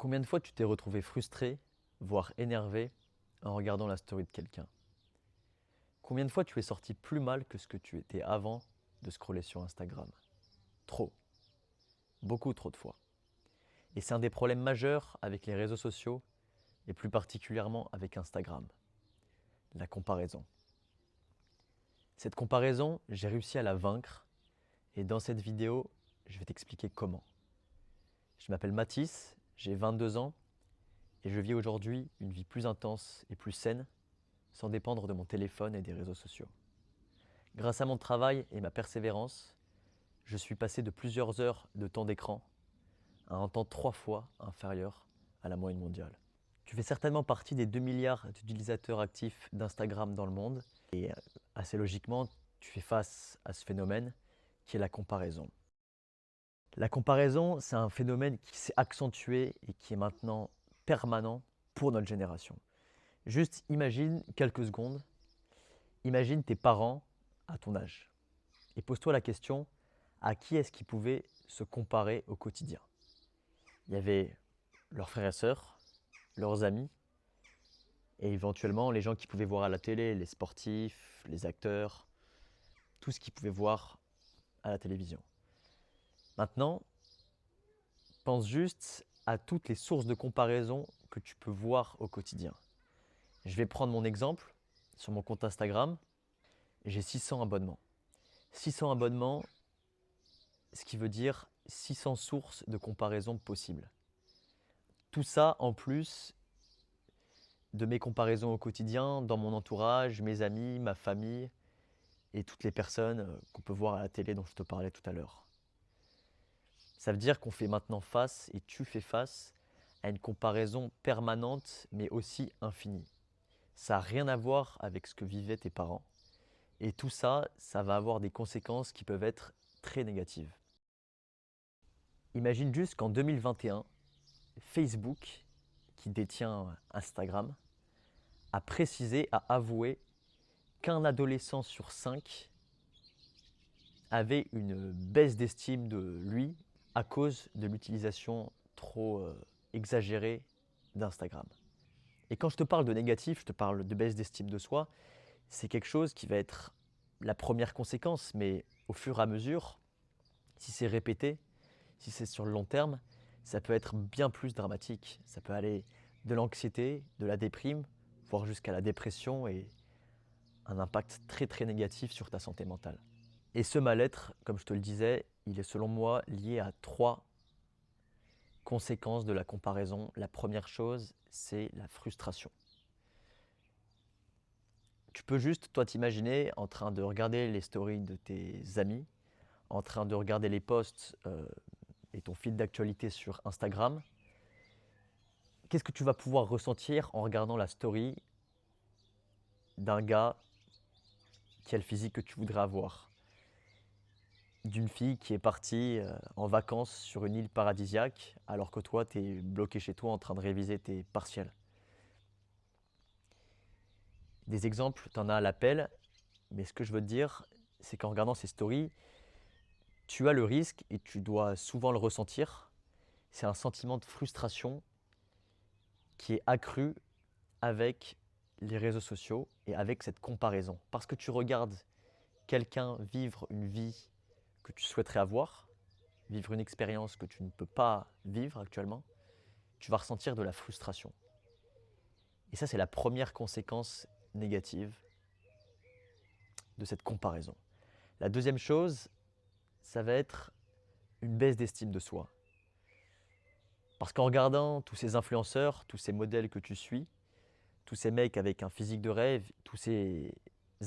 Combien de fois tu t'es retrouvé frustré, voire énervé, en regardant la story de quelqu'un? Combien de fois tu es sorti plus mal que ce que tu étais avant de scroller sur Instagram? Trop, beaucoup trop de fois. Et c'est un des problèmes majeurs avec les réseaux sociaux, et plus particulièrement avec Instagram, la comparaison. Cette comparaison, j'ai réussi à la vaincre, et dans cette vidéo, je vais t'expliquer comment. Je m'appelle Mathis, j'ai 22 ans, et je vis aujourd'hui une vie plus intense et plus saine, sans dépendre de mon téléphone et des réseaux sociaux. Grâce à mon travail et ma persévérance, je suis passé de plusieurs heures de temps d'écran à un temps 3 fois inférieur à la moyenne mondiale. Tu fais certainement partie des 2 milliards d'utilisateurs actifs d'Instagram dans le monde et assez logiquement, tu fais face à ce phénomène qui est la comparaison. La comparaison, c'est un phénomène qui s'est accentué et qui est maintenant permanent pour notre génération. Juste imagine quelques secondes, imagine tes parents à ton âge et pose-toi la question, à qui est-ce qu'ils pouvaient se comparer au quotidien? Il y avait leurs frères et sœurs, leurs amis, et éventuellement les gens qu'ils pouvaient voir à la télé, les sportifs, les acteurs, tout ce qu'ils pouvaient voir à la télévision. Maintenant, pense juste à toutes les sources de comparaison que tu peux voir au quotidien. Je vais prendre mon exemple. Sur mon compte Instagram, j'ai 600 abonnements. 600 abonnements, ce qui veut dire 600 sources de comparaison possibles. Tout ça en plus de mes comparaisons au quotidien, dans mon entourage, mes amis, ma famille et toutes les personnes qu'on peut voir à la télé dont je te parlais tout à l'heure. Ça veut dire qu'on fait maintenant face, et tu fais face, à une comparaison permanente mais aussi infinie. Ça n'a rien à voir avec ce que vivaient tes parents. Et tout ça, ça va avoir des conséquences qui peuvent être très négatives. Imagine juste qu'en 2021, Facebook, qui détient Instagram, a précisé, a avoué qu'un adolescent sur 5 avait une baisse d'estime de lui à cause de l'utilisation trop exagérée d'Instagram. Et quand je te parle de négatif, je te parle de baisse d'estime de soi, c'est quelque chose qui va être la première conséquence, mais au fur et à mesure, si c'est répété, si c'est sur le long terme, ça peut être bien plus dramatique. Ça peut aller de l'anxiété, de la déprime, voire jusqu'à la dépression et un impact très très négatif sur ta santé mentale. Et ce mal-être, comme je te le disais, il est selon moi lié à 3 conséquences de la comparaison. La première chose, c'est la frustration. Tu peux juste, toi, t'imaginer en train de regarder les stories de tes amis, en train de regarder les posts et ton fil d'actualité sur Instagram. Qu'est-ce que tu vas pouvoir ressentir en regardant la story d'un gars qui a le physique que tu voudrais avoir? D'une fille qui est partie en vacances sur une île paradisiaque alors que toi, tu es bloqué chez toi en train de réviser tes partiels. Des exemples, tu en as à l'appel, mais ce que je veux te dire, c'est qu'en regardant ces stories, tu as le risque, et tu dois souvent le ressentir, c'est un sentiment de frustration qui est accru avec les réseaux sociaux et avec cette comparaison. Parce que tu regardes quelqu'un vivre une vie que tu souhaiterais avoir, vivre une expérience que tu ne peux pas vivre actuellement, tu vas ressentir de la frustration. Et ça, c'est la première conséquence négative de cette comparaison. La deuxième chose, ça va être une baisse d'estime de soi. Parce qu'en regardant tous ces influenceurs, tous ces modèles que tu suis, tous ces mecs avec un physique de rêve, tous ces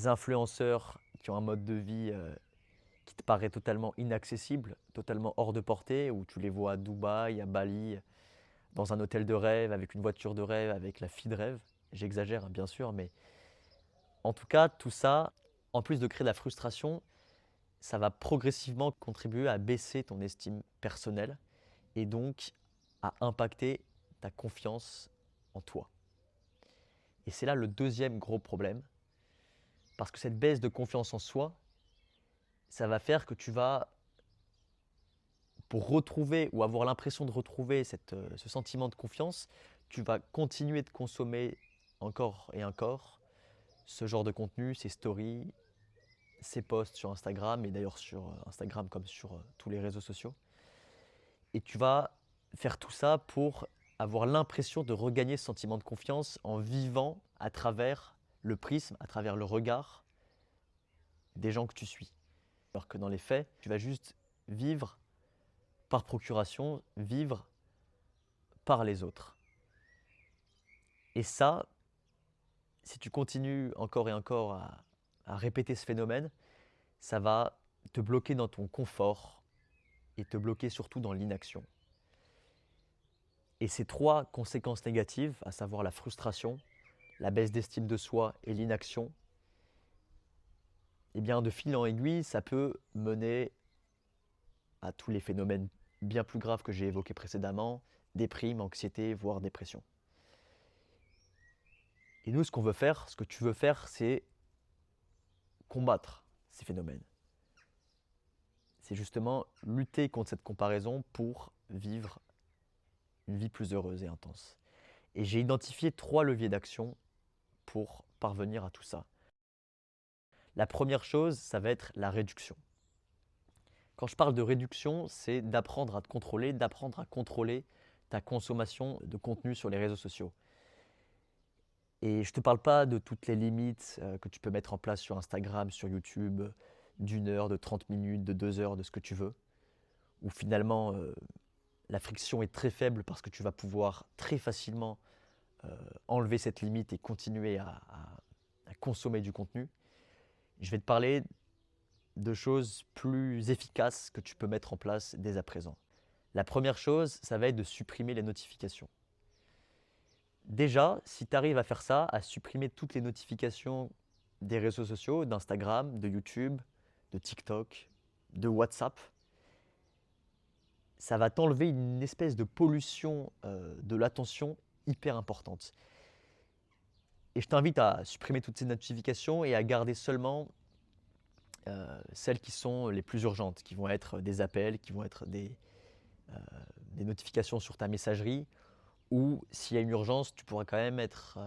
influenceurs qui ont un mode de vie qui te paraît totalement inaccessible, totalement hors de portée, où tu les vois à Dubaï, à Bali, dans un hôtel de rêve, avec une voiture de rêve, avec la fille de rêve. J'exagère, hein, bien sûr, mais en tout cas, tout ça, en plus de créer de la frustration, ça va progressivement contribuer à baisser ton estime personnelle et donc à impacter ta confiance en toi. Et c'est là le deuxième gros problème, parce que cette baisse de confiance en soi, ça va faire que tu vas pour retrouver ou avoir l'impression de retrouver ce sentiment de confiance, tu vas continuer de consommer encore et encore ce genre de contenu, ces stories, ces posts sur Instagram et d'ailleurs sur Instagram comme sur tous les réseaux sociaux. Et tu vas faire tout ça pour avoir l'impression de regagner ce sentiment de confiance en vivant à travers le prisme, à travers le regard des gens que tu suis. Alors que dans les faits, tu vas juste vivre par procuration, vivre par les autres. Et ça, si tu continues encore et encore à répéter ce phénomène, ça va te bloquer dans ton confort et te bloquer surtout dans l'inaction. Et ces trois conséquences négatives, à savoir la frustration, la baisse d'estime de soi et l'inaction, eh bien de fil en aiguille, ça peut mener à tous les phénomènes bien plus graves que j'ai évoqués précédemment, déprime, anxiété, voire dépression. Et nous, ce qu'on veut faire, ce que tu veux faire, c'est combattre ces phénomènes. C'est justement lutter contre cette comparaison pour vivre une vie plus heureuse et intense. Et j'ai identifié 3 leviers d'action pour parvenir à tout ça. La première chose, ça va être la réduction. Quand je parle de réduction, c'est d'apprendre à te contrôler, d'apprendre à contrôler ta consommation de contenu sur les réseaux sociaux. Et je ne te parle pas de toutes les limites que tu peux mettre en place sur Instagram, sur YouTube, d'1 heure, de 30 minutes, de 2 heures, de ce que tu veux, où finalement la friction est très faible parce que tu vas pouvoir très facilement enlever cette limite et continuer à consommer du contenu. Je vais te parler de choses plus efficaces que tu peux mettre en place dès à présent. La première chose, ça va être de supprimer les notifications. Déjà, si tu arrives à faire ça, à supprimer toutes les notifications des réseaux sociaux, d'Instagram, de YouTube, de TikTok, de WhatsApp, ça va t'enlever une espèce de pollution de l'attention hyper importante. Et je t'invite à supprimer toutes ces notifications et à garder seulement celles qui sont les plus urgentes, qui vont être des appels, qui vont être des notifications sur ta messagerie, ou s'il y a une urgence, tu pourras quand même être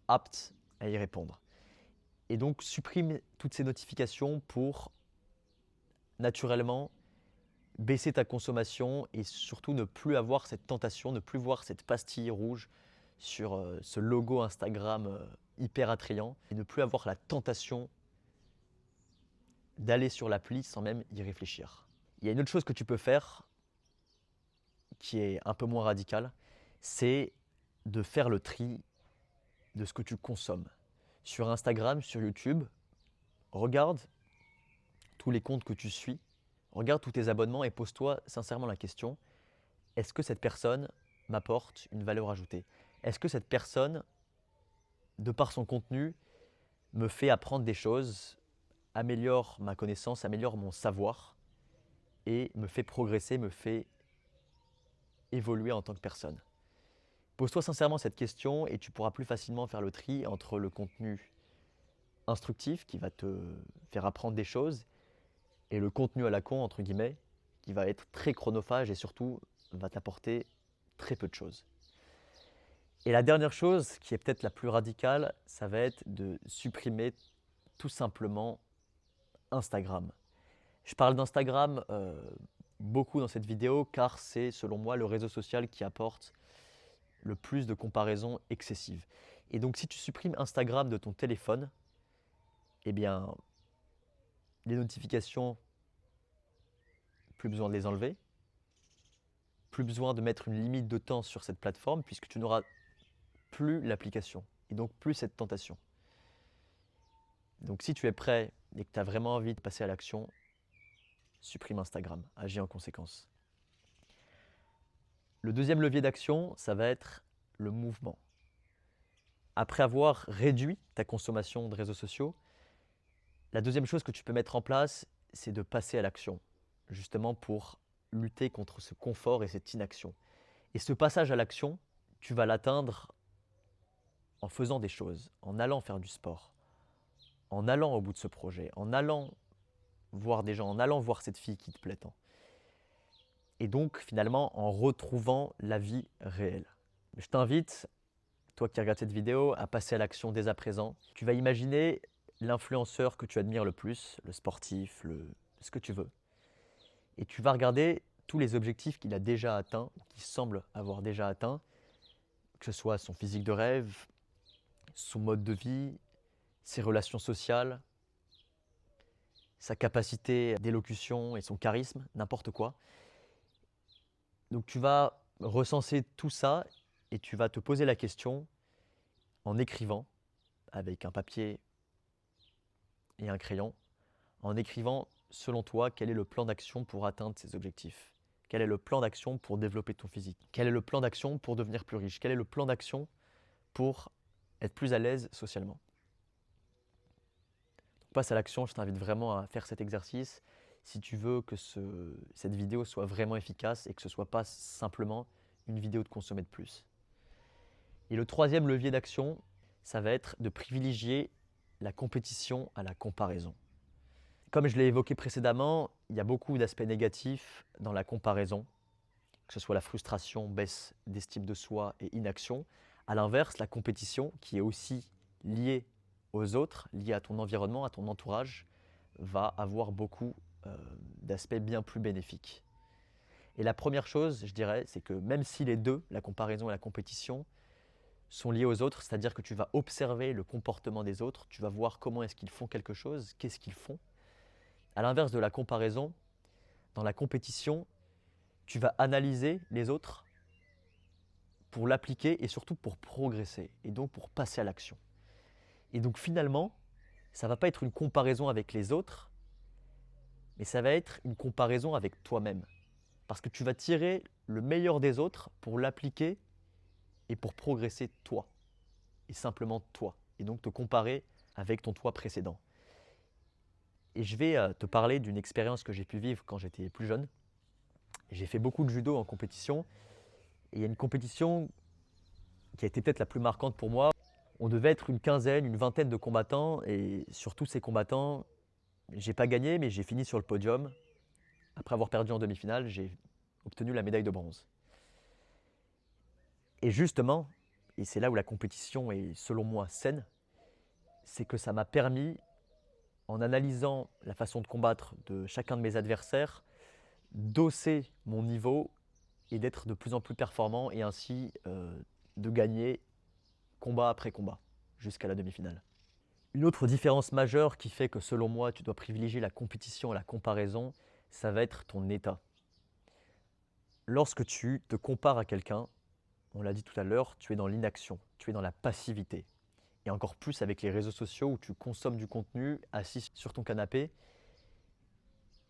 apte à y répondre. Et donc, supprime toutes ces notifications pour naturellement baisser ta consommation et surtout ne plus avoir cette tentation, ne plus voir cette pastille rouge sur ce logo Instagram hyper attrayant et ne plus avoir la tentation d'aller sur l'appli sans même y réfléchir. Il y a une autre chose que tu peux faire qui est un peu moins radicale, c'est de faire le tri de ce que tu consommes. Sur Instagram, sur YouTube, regarde tous les comptes que tu suis, regarde tous tes abonnements et pose-toi sincèrement la question, est-ce que cette personne m'apporte une valeur ajoutée? Est-ce que cette personne, de par son contenu, me fait apprendre des choses, améliore ma connaissance, améliore mon savoir et me fait progresser, me fait évoluer en tant que personne? Pose-toi sincèrement cette question et tu pourras plus facilement faire le tri entre le contenu instructif qui va te faire apprendre des choses et le contenu à la con, entre guillemets, qui va être très chronophage et surtout va t'apporter très peu de choses. Et la dernière chose, qui est peut-être la plus radicale, ça va être de supprimer tout simplement Instagram. Je parle d'Instagram beaucoup dans cette vidéo car c'est selon moi le réseau social qui apporte le plus de comparaisons excessives. Et donc si tu supprimes Instagram de ton téléphone, eh bien les notifications, plus besoin de les enlever, plus besoin de mettre une limite de temps sur cette plateforme puisque tu n'auras plus l'application et donc plus cette tentation. Donc si tu es prêt et que tu as vraiment envie de passer à l'action, supprime Instagram, agis en conséquence. Le deuxième levier d'action, ça va être le mouvement. Après avoir réduit ta consommation de réseaux sociaux, la deuxième chose que tu peux mettre en place, c'est de passer à l'action, justement pour lutter contre ce confort et cette inaction. Et ce passage à l'action, tu vas l'atteindre en faisant des choses, en allant faire du sport, en allant au bout de ce projet, en allant voir des gens, en allant voir cette fille qui te plaît tant. et donc finalement en retrouvant la vie réelle. Je t'invite, toi qui regardes cette vidéo, à passer à l'action dès à présent. Tu vas imaginer l'influenceur que tu admires le plus, le sportif, ce que tu veux. Et tu vas regarder tous les objectifs qu'il a déjà atteints, ou qu'il semble avoir déjà atteints, que ce soit son physique de rêve, son mode de vie, ses relations sociales, sa capacité d'élocution et son charisme, n'importe quoi. Donc tu vas recenser tout ça et tu vas te poser la question en écrivant avec un papier et un crayon, en écrivant selon toi quel est le plan d'action pour atteindre ces objectifs. Quel est le plan d'action pour développer ton physique? Quel est le plan d'action pour devenir plus riche? Quel est le plan d'action pour être plus à l'aise socialement? Donc, passe à l'action, je t'invite vraiment à faire cet exercice si tu veux que cette vidéo soit vraiment efficace et que ce ne soit pas simplement une vidéo de consommer de plus. Et le troisième levier d'action, ça va être de privilégier la compétition à la comparaison. Comme je l'ai évoqué précédemment, il y a beaucoup d'aspects négatifs dans la comparaison, que ce soit la frustration, baisse d'estime de soi et inaction. À l'inverse, la compétition, qui est aussi liée aux autres, liée à ton environnement, à ton entourage, va avoir beaucoup d'aspects bien plus bénéfiques. Et la première chose, je dirais, c'est que même si les deux, la comparaison et la compétition, sont liés aux autres, c'est-à-dire que tu vas observer le comportement des autres, tu vas voir comment est-ce qu'ils font quelque chose, qu'est-ce qu'ils font. À l'inverse de la comparaison, dans la compétition, tu vas analyser les autres pour l'appliquer et surtout pour progresser et donc pour passer à l'action. Et donc finalement, ça ne va pas être une comparaison avec les autres, mais ça va être une comparaison avec toi-même. Parce que tu vas tirer le meilleur des autres pour l'appliquer et pour progresser toi. Et simplement toi. Et donc te comparer avec ton toi précédent. Et je vais te parler d'une expérience que j'ai pu vivre quand j'étais plus jeune. J'ai fait beaucoup de judo en compétition. Et il y a une compétition qui a été peut-être la plus marquante pour moi. On devait être une quinzaine, une vingtaine de combattants. Et sur tous ces combattants, j'ai pas gagné, mais j'ai fini sur le podium. Après avoir perdu en demi-finale, j'ai obtenu la médaille de bronze. Et justement, et c'est là où la compétition est selon moi saine, c'est que ça m'a permis, en analysant la façon de combattre de chacun de mes adversaires, d'hausser mon niveau et d'être de plus en plus performant et ainsi de gagner combat après combat jusqu'à la demi-finale. Une autre différence majeure qui fait que selon moi tu dois privilégier la compétition à la comparaison, ça va être ton état. Lorsque tu te compares à quelqu'un, on l'a dit tout à l'heure, tu es dans l'inaction, tu es dans la passivité. Et encore plus avec les réseaux sociaux où tu consommes du contenu assis sur ton canapé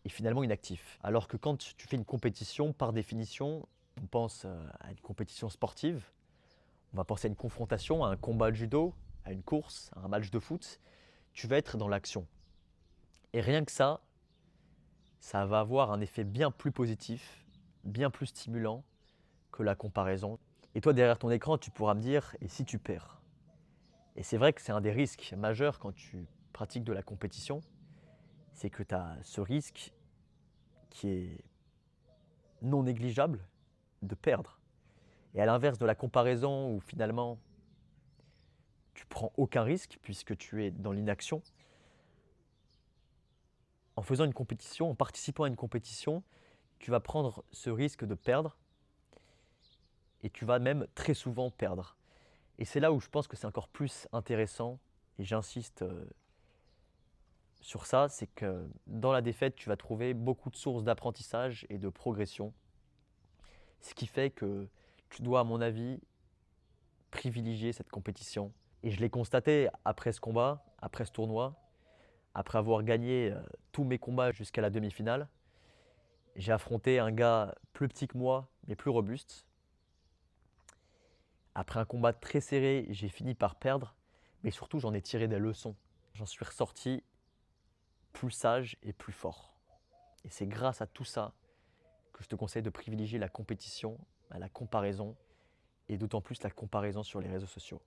et finalement inactif. Alors que quand tu fais une compétition, par définition, on pense à une compétition sportive, on va penser à une confrontation, à un combat de judo, à une course, à un match de foot, tu vas être dans l'action. Et rien que ça va avoir un effet bien plus positif, bien plus stimulant que la comparaison. Et toi, derrière ton écran, tu pourras me dire, et si tu perds? Et c'est vrai que c'est un des risques majeurs quand tu pratiques de la compétition, c'est que tu as ce risque qui est non négligeable de perdre. Et à l'inverse de la comparaison où finalement tu prends aucun risque puisque tu es dans l'inaction, en faisant une compétition, en participant à une compétition, tu vas prendre ce risque de perdre et tu vas même très souvent perdre. Et c'est là où je pense que c'est encore plus intéressant, et j'insiste sur ça, c'est que dans la défaite, tu vas trouver beaucoup de sources d'apprentissage et de progression. Ce qui fait que tu dois, à mon avis, privilégier cette compétition. Et je l'ai constaté après ce combat, après ce tournoi, après avoir gagné tous mes combats jusqu'à la demi-finale. J'ai affronté un gars plus petit que moi, mais plus robuste. Après un combat très serré, j'ai fini par perdre, mais surtout j'en ai tiré des leçons. J'en suis ressorti plus sage et plus fort. Et c'est grâce à tout ça que je te conseille de privilégier la compétition à la comparaison, et d'autant plus la comparaison sur les réseaux sociaux.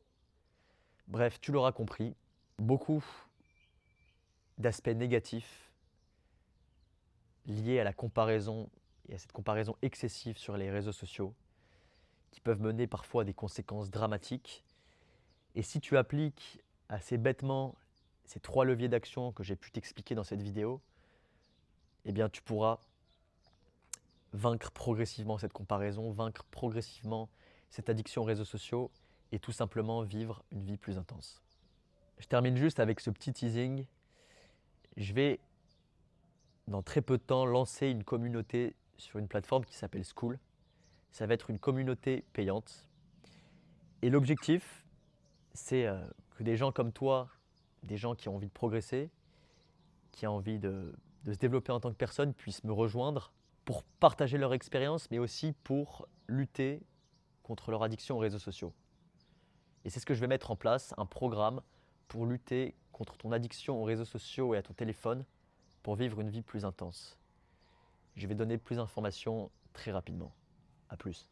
Bref, tu l'auras compris, beaucoup d'aspects négatifs liés à la comparaison et à cette comparaison excessive sur les réseaux sociaux qui peuvent mener parfois à des conséquences dramatiques. Et si tu appliques assez bêtement ces 3 leviers d'action que j'ai pu t'expliquer dans cette vidéo, eh bien tu pourras vaincre progressivement cette comparaison, vaincre progressivement cette addiction aux réseaux sociaux et tout simplement vivre une vie plus intense. Je termine juste avec ce petit teasing. Je vais, dans très peu de temps, lancer une communauté sur une plateforme qui s'appelle Skool. Ça va être une communauté payante. Et l'objectif, c'est que des gens comme toi, des gens qui ont envie de progresser, qui ont envie de se développer en tant que personne, puissent me rejoindre pour partager leur expérience, mais aussi pour lutter contre leur addiction aux réseaux sociaux. Et c'est ce que je vais mettre en place, un programme pour lutter contre ton addiction aux réseaux sociaux et à ton téléphone pour vivre une vie plus intense. Je vais donner plus d'informations très rapidement. À plus.